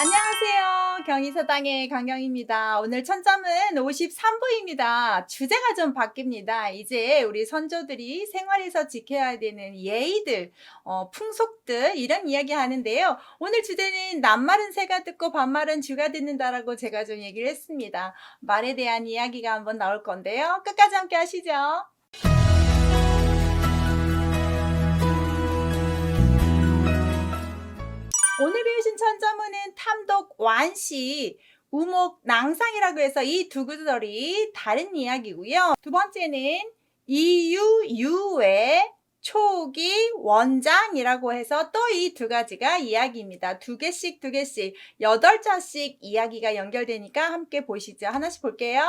안녕하세요. 경희서당의 강경입니다. 오늘 천점은 53부입니다. 주제가 좀 바뀝니다. 이제 우리 선조들이 생활에서 지켜야 되는 예의들, 풍속들 이런 이야기 하는데요. 오늘 주제는 낱말은 새가 듣고 반말은 쥐가 듣는다라고 제가 좀 얘기를 했습니다. 말에 대한 이야기가 한번 나올 건데요. 끝까지 함께 하시죠. 오늘 배우신 천자문은 탐독 완시, 우목 낭상이라고 해서 이 두 구절이 다른 이야기고요. 두 번째는 이유, 유외, 초기, 원장이라고 해서 또 이 두 가지가 이야기입니다. 두 개씩 8자씩 이야기가 연결되니까 함께 보시죠. 하나씩 볼게요.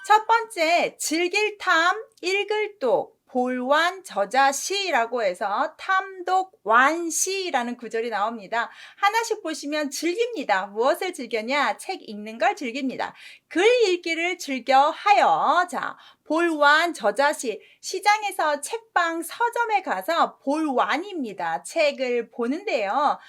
첫 번째, 즐길 탐, 읽을 똑, 볼완 저자시라고 해서 탐독 완시라는 구절이 나옵니다. 하나씩 보시면 즐깁니다. 무엇을 즐겨냐? 책 읽는 걸 즐깁니다. 글 읽기를 즐겨 하여. 자, 볼완 저자시. 시장에서 책방 서점에 가서 볼완입니다. 책을 보는데요.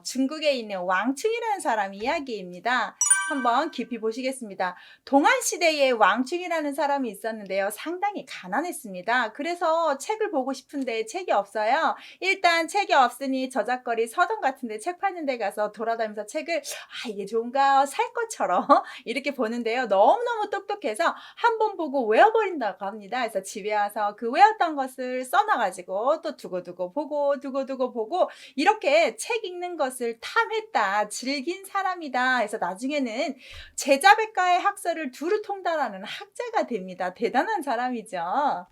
중국에 있는 왕충이라는 사람 이야기입니다. 한번 깊이 보시겠습니다. 동안시대에 왕충이라는 사람이 있었는데요. 상당히 가난했습니다. 그래서 책을 보고 싶은데 책이 없어요. 일단 책이 없으니 저작거리 서점 같은데 책 파는 데 가서 돌아다니면서 책을 이게 좋은가 살 것처럼 이렇게 보는데요. 너무너무 똑똑해서 한 번 보고 외워버린다고 합니다. 그래서 집에 와서 그 외웠던 것을 써놔가지고 또 두고두고 보고 두고두고 보고 이렇게 책 읽는 것을 탐했다. 즐긴 사람이다. 그래서 나중에는 제자백과의 학설을 두루 통달하는 학자가 됩니다. 대단한 사람이죠.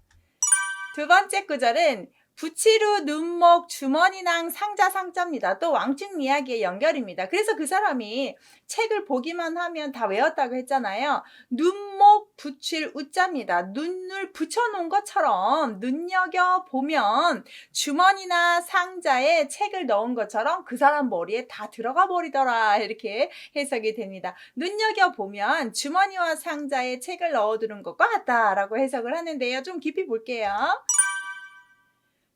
두 번째 구절은 부치루 눈목 주머니낭 상자 상자입니다. 또 왕충 이야기의 연결입니다. 그래서 그 사람이 책을 보기만 하면 다 외웠다고 했잖아요. 눈목 붙일 우자입니다. 눈을 붙여놓은 것처럼 눈여겨보면 주머니나 상자에 책을 넣은 것처럼 그 사람 머리에 다 들어가 버리더라 이렇게 해석이 됩니다. 눈여겨보면 주머니와 상자에 책을 넣어두는 것과 같다라고 해석을 하는데요. 좀 깊이 볼게요.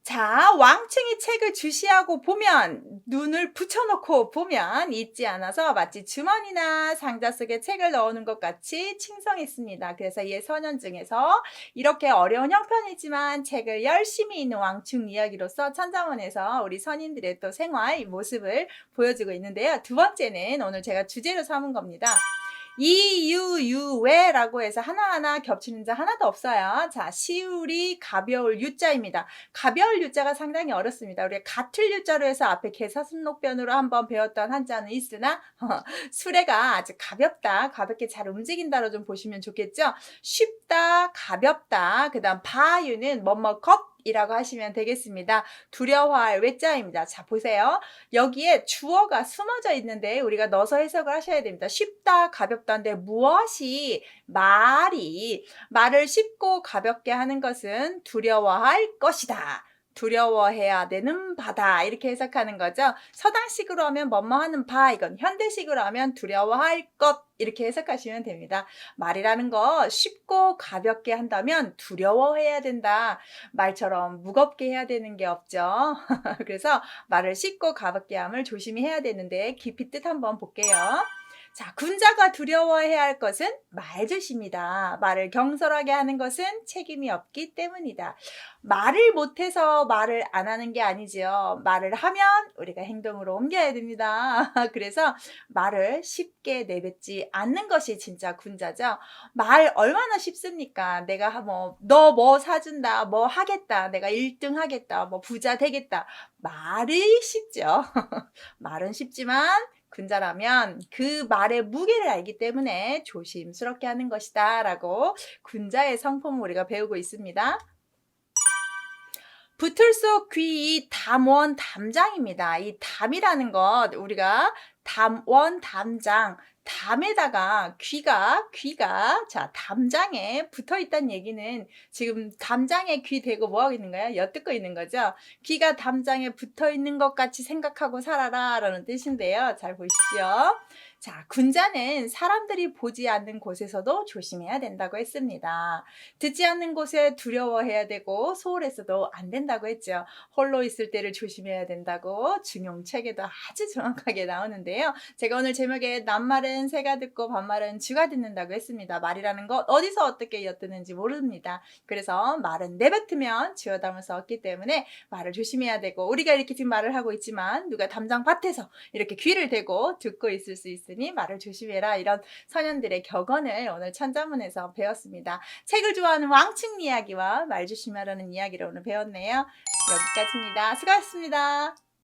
자, 왕충이 책을 주시하고 보면 눈을 붙여놓고 보면 잊지 않아서 마치 주머니나 상자 속에 책을 넣는 것 같이 칭송했습니다. 그래서 이 선연 중에서 이렇게 어려운 형편이지만 책을 열심히 읽는 왕충 이야기로서 천자문에서 우리 선인들의 또 생활 모습을 보여주고 있는데요. 두 번째는 오늘 제가 주제로 삼은 겁니다. 이유유외라고 해서 하나하나 겹치는 자 하나도 없어요. 자, 시울이 가벼울 유자입니다. 가벼울 유자가 상당히 어렵습니다. 우리가 같을 유자로 해서 앞에 개사순록변으로 한번 배웠던 한자는 있으나 수레가 아주 가볍다, 가볍게 잘 움직인다로 좀 보시면 좋겠죠. 쉽다, 가볍다. 그 다음 바유는 뭐뭐겁 이라고 하시면 되겠습니다. 두려워할 외자입니다. 자, 보세요. 여기에 주어가 숨어져 있는데 우리가 넣어서 해석을 하셔야 됩니다. 쉽다, 가볍다인데 무엇이 말을 쉽고 가볍게 하는 것은 두려워할 것이다. 두려워해야 되는 바다 이렇게 해석하는 거죠. 서당식으로 하면 뭐뭐 하는 바 이건 현대식으로 하면 두려워할 것 이렇게 해석하시면 됩니다. 말이라는 거 쉽고 가볍게 한다면 두려워해야 된다. 말처럼 무겁게 해야 되는 게 없죠. 그래서 말을 쉽고 가볍게 함을 조심히 해야 되는데 깊이 뜻 한번 볼게요. 자, 군자가 두려워해야 할 것은 말조심이다. 말을 경솔하게 하는 것은 책임이 없기 때문이다. 말을 못해서 말을 안 하는 게 아니지요. 말을 하면 우리가 행동으로 옮겨야 됩니다. 그래서 말을 쉽게 내뱉지 않는 것이 진짜 군자죠. 말 얼마나 쉽습니까? 내가 너 뭐 사준다, 뭐 하겠다, 내가 1등 하겠다, 뭐 부자 되겠다. 말이 쉽죠. 말은 쉽지만 군자라면 그 말의 무게를 알기 때문에 조심스럽게 하는 것이다 라고 군자의 성품을 우리가 배우고 있습니다. 붙을 속 귀 담원 담장입니다. 이 담이라는 것 우리가 담원 담장 담에다가 귀가 자 담장에 붙어 있다는 얘기는 지금 담장에 귀 대고 뭐 하고 있는 거야? 엿듣고 있는 거죠. 귀가 담장에 붙어 있는 것 같이 생각하고 살아라 라는 뜻인데요. 잘 보시죠. 자, 군자는 사람들이 보지 않는 곳에서도 조심해야 된다고 했습니다. 듣지 않는 곳에 두려워해야 되고 소홀해서도 안 된다고 했죠. 홀로 있을 때를 조심해야 된다고 중용책에도 아주 정확하게 나오는데요. 건데요. 제가 오늘 제목에 낱말은 새가 듣고 반말은 쥐가 듣는다고 했습니다. 말이라는 것 어디서 어떻게 엿드는지 모릅니다. 그래서 말은 내뱉으면 쥐어 담을 수 없기 때문에 말을 조심해야 되고, 우리가 이렇게 지금 말을 하고 있지만 누가 담장밭에서 이렇게 귀를 대고 듣고 있을 수 있으니 말을 조심해라, 이런 선현들의 격언을 오늘 천자문에서 배웠습니다. 책을 좋아하는 왕충 이야기와 말 조심하라는 이야기를 오늘 배웠네요. 여기까지입니다. 수고하셨습니다.